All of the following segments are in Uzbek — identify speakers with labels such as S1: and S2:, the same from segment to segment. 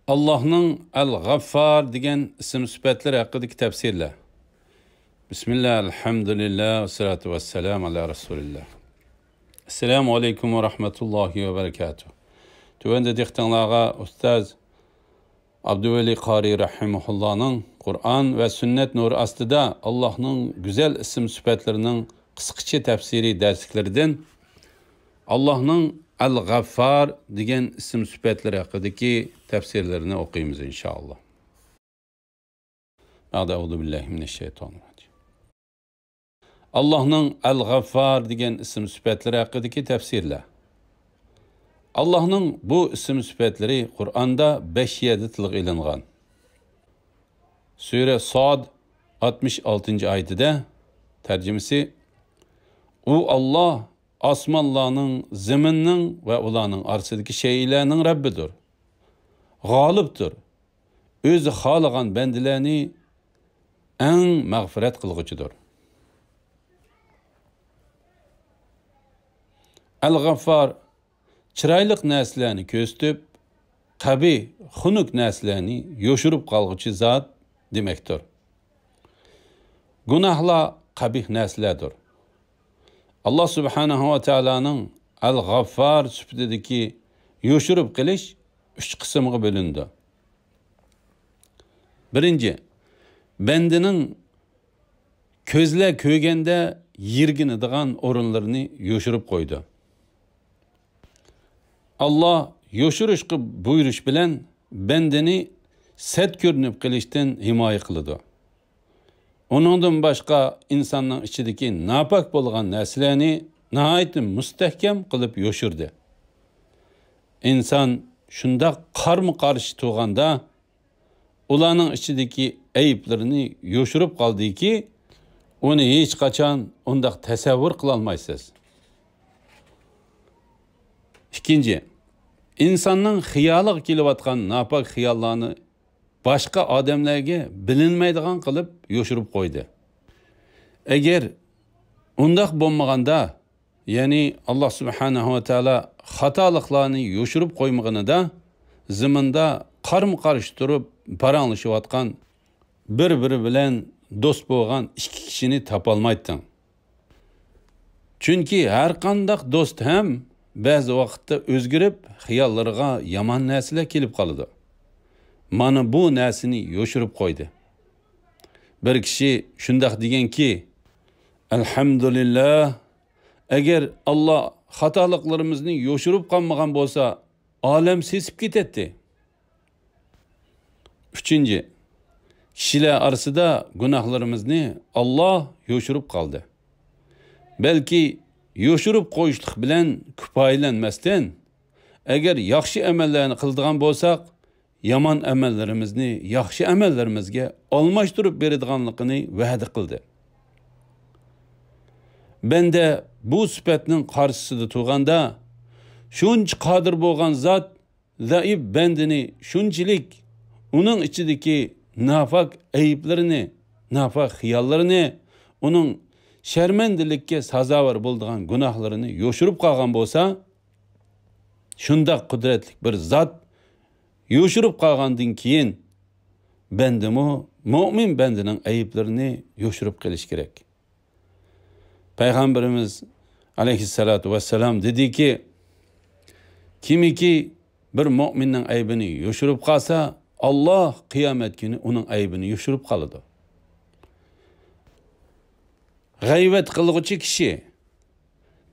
S1: Allah'ın El-Gaffar degan ism sifatlar haqidagi tafsirlar. Bismillah, elhamdülillah, ve salatu ve selam ala Resulillah. Assalamu alaikum ve rahmetullahi ve berekatuh. Tuvende diktanlağa Ustaz Abdüveli Qari Rahimullah'ın Kur'an ve sünnet nuru aslida Allah'ın güzel isim sifatlarının kısaca tefsiri dersliklerinden Allah'ın El-Gaffar degan isim sifatları haqidagi tafsirlarini o'qiymiz inshaalloh. A'udhu billahi mineşşeytanirracim. Allah'ın El-Gaffar degan isim sifatları haqidagi tafsirlar. Allah'ın bu isim sifatları Kur'an'da 5 yerde tilga ilingan. Sure Sad 66. ayetide tercümesi U Allah asmanlarning, zaminning ve ularning orasidagi shaylarning Rabbidir. G'olibdir. O'zi xohlagan bandalarni eng mag'firat qilg'uchidir. Al-G'affar chiroyli narsalarni ko'zitib, qabih, xunuk narsalarni yo'shirib qolg'uchi zot demakdir. Gunohlar qabih narsalardir. Allah subhanahu wa ta'ala'nın Al-G'affar sifatidagi yo'shirib qilish 3 qismga bo'lindi. Birinchi, bandaning ko'zlar ko'rganda yirginadigan o'rinlarini yo'shirib qo'ydi. Allah yo'shirishga buyurish bilan bandani sat ko'rinib qilishdan himoya qiladi. Onundan başka insanın içindeki napak bo'lgan narsalarni nihoyat mustahkam qilib yo'shirdi. İnsan shunda qarma-qarshi turganda ularning ichidagi ayiblarini yo'shirib qoldiki, uni hech qachon undaq tasavvur qila olmaysiz. İkinci, insanın xiyoliga kelayotgan napak xiyollarni başka adamlarga bilinmaydigan qilib yo'shirib qo'ydi. Agar undaq bo'lmaganda, ya'ni Allah subhanahu va taolo xatoliklarni yo'shirib qo'ymaganida, zaminda qarma-qarshi turib paranglashayotgan bir-biri bilan do'st bo'lgan ikki kishini topolmayding. Chunki har qanday do'st ham ba'zi vaqtda o'zgarib, xiyollarga yomon narsalar kelib qoladi. Mana bu narsani yo'shirib qo'ydi. Bir kishi shundaq deganki, alhamdulillah, agar Alloh xatoliklarimizni yo'shirib qolmagan bo'lsa, olam sesib ketadi. Uchinchi, kishilar orasida gunohlarimizni Alloh yo'shirib qoldi. Balki yo'shirib qo'yishlik bilan kifoyalanmasdan, agar yaxshi amallarni qiladigan bo'lsak, yaman amellerimizni yaxshi amellerimizga almashtirib beradiganligini va'da qildi. Bende bu sifatning qarshisida turganda shuncha qodir bo'lgan zot zaif bandini shunchalik uning ichidagi nafaq ayiblarini, nafaq xiyollarini, uning sharmandalikka sazovor bo'ladigan gunohlarini yo'shirib qolgan bo'lsa, shunda qudratli bir zot yo'shirib qolgandan keyin bandimi mo'min bandining ayiblarini yo'shirib qilish kerak. Payg'ambarimiz alayhissalatu vassalam dediki, kimiki bir mo'minning aybini yo'shirib qolsa, Alloh qiyomat kuni uning aybini yo'shirib qoladi. G'ayvat qilg'uchi kishi,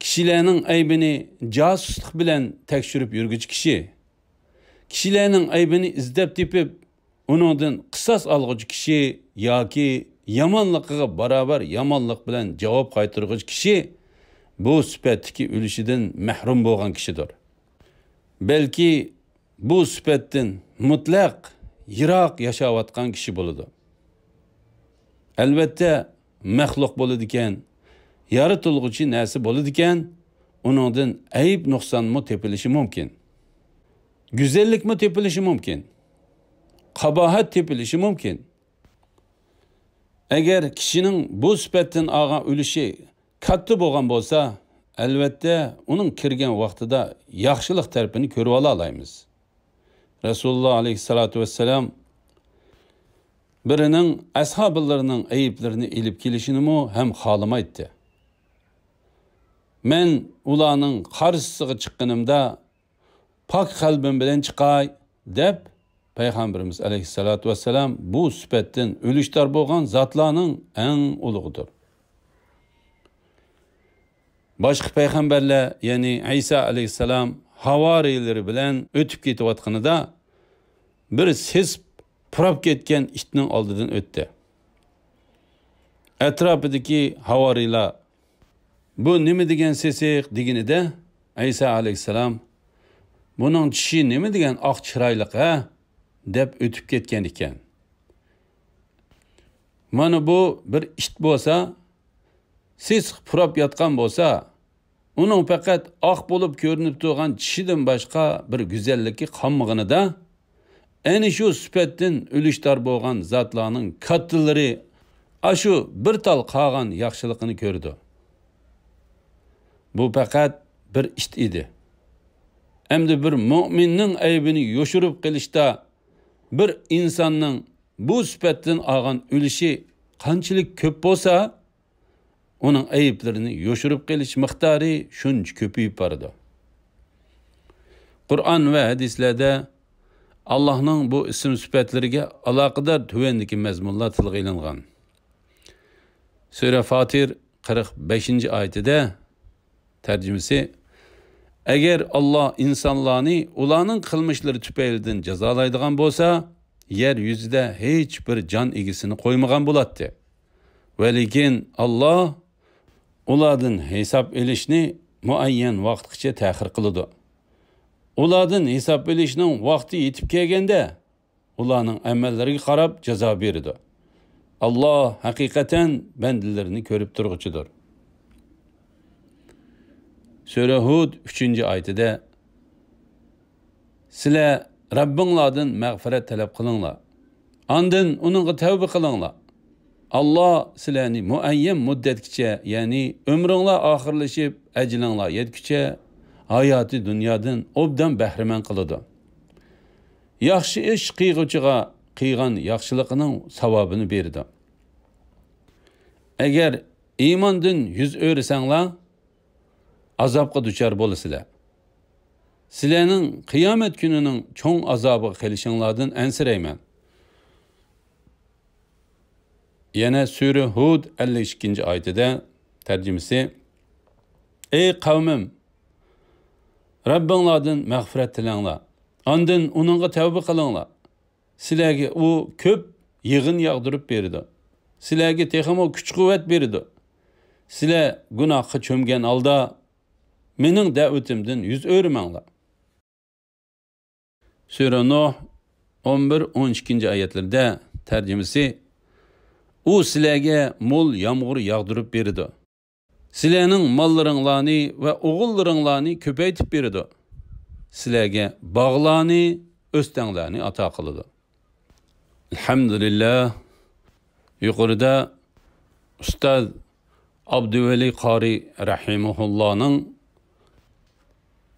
S1: kishilarning aybini josuslik bilan tekshirib yurguchi kishi, kishilarning aybini izlab tepib, uningdan qisos olguchi kishi yoki yomonligiga barobar yomonlik bilan javob qaytarguchi kishi bu sifatdagi o'lishidan mahrum bo'lgan kishidir. Balki bu sifatdan mutlaq yiroq yashayotgan kishi bo'ladi. Albatta maxluq bo'ladi ekan, yaratilguchi narsa bo'ladi ekan, uningdan ayib nuqsonmi tepilishi mumkin. Güzellik mi tepilişi mümkün? Kabahat tepilişi mümkün. Eğer kişinin bu sifatdan algan ülüşü katta bo'lgan bo'lsa, albatta uning kirgan vaqtida yaxshilik tarafini ko'rib ola olamiz. Resulullah aleyhissalatu vesselam birinin ashablarının ayıplarını ilip gelişini mu hem xalamaydı. Men ulanın karşısına çıkkınımda pak kalbim bilen çıkay dep Peygamberimiz aleyhissalatu vesselam bu süpetten ölüştar bolgan zatlarının en uluğudur. Başka peygamberler yani İsa aleyhisselam havarileri bilen ötüp ketiyotganida bir ses purap ketken itning oldidan o'tdi. Atrofidagi havarilar bu nima degan sesiq deganida İsa aleyhisselam buning tishi nima degan oq chiroyliq ha deb o'tib ketgan ekan. Mana bu bir it bo'lsa, ses purab yotgan bo'lsa, uning faqat oq bo'lib ko'rinib turgan tishidan boshqa bir go'zallikki qolmaganida, ana shu sifatdan o'lishtar bo'lgan zotlarning kattalari ashu bir tal qolgan yaxshiligini ko'rdi. Bu faqat bir it edi. Endi bir mu'minning aybini yoshirib qilishda bir insonning bu sifatdan olgan o'lishi qanchalik ko'p bo'lsa, uning ayıplarını yoshirib qilish miqdori shuncha ko'payib boradi. Qur'on va hadislarda Allohning bu ism sifatlariga aloqador tuvandagi mazmunlar tilga ilingan. Sura Fatir 45-oyatida tarjimasi: Agar Alloh insonlarni ularning qilmishlari tufaylidan jazolaydigan bo'lsa, yer yuzida hech bir jon egisini qo'ymagan bo'ladi. Va lekin Alloh ulardan hisob elishni muayyan vaqtgacha ta'xir qiladi. Ulardan hisob elishning vaqti yetib kelganda ularning amallariga qarab jazo beradi. Alloh haqiqatan bandalarini ko'rib turg'uchidir. Sura Hud 3-oyatida sizlar Rabbinglardan mag'firat talab qilinglar. Ondan uningga tavba qilinglar. Allah sizlarni muayyan muddatgacha, ya'ni umringlar oxirlashib, ajlinglar yetguncha hayoti dunyodan obdan bahramand qiladi. Yaxshi ish qilguvchiga qilgan yaxshiligining savobini beradi. Agar iymondan yuz o'risanglar, azobga duchor bo'lasizlar. Sizlarning qiyomat kunining cho'ng azobiga kelishinglardan ansirayman. Yana Sura Hud 52-oyatida tarjimasi: Ey qavmim, Rabbinglardan mag'firat tilanglar. Ondan uningga tavba qilinglar. Sizlarga u ko'p yig'in yog'dirib berdi. Sizlarga texmo kuch-quvvat berdi. Sizlar gunohga cho'mgan holda mening da'vatimdan yuz o'rmanglar. Sura Nuh 11-12-oyatlarda tarjimasi: U sizlarga mo'l yomg'ir yog'dirib berdi. Sizlarning mollaringlarni va o'g'illaringlarni ko'paytib berdi. Sizlarga bog'larni, o'stanglarni ato qildi. Alhamdulillah. Yuqorida Ustoz Abduvali Qori rahimahullohning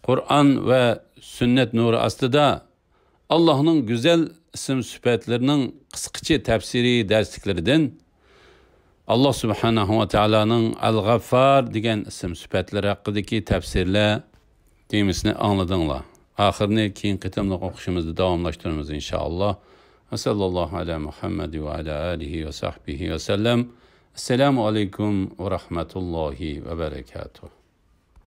S1: Qur'on va sunnat nuri ostida Allohning go'zal ism sifatlarining qisqacha tafsiriy darsliklaridan Allah subhanahu va taolaning Al-G'affar degan ism sifatlari haqidagi tafsirlar temisini angladinglar. Oxirini keyin qitimliq o'qishimizni davomlashtiramiz inshaalloh. Sallallohu ala Muhammad va ala alihi va sahbihi va sallam. Assalomu alaykum va rahmatullohi va barakatuh.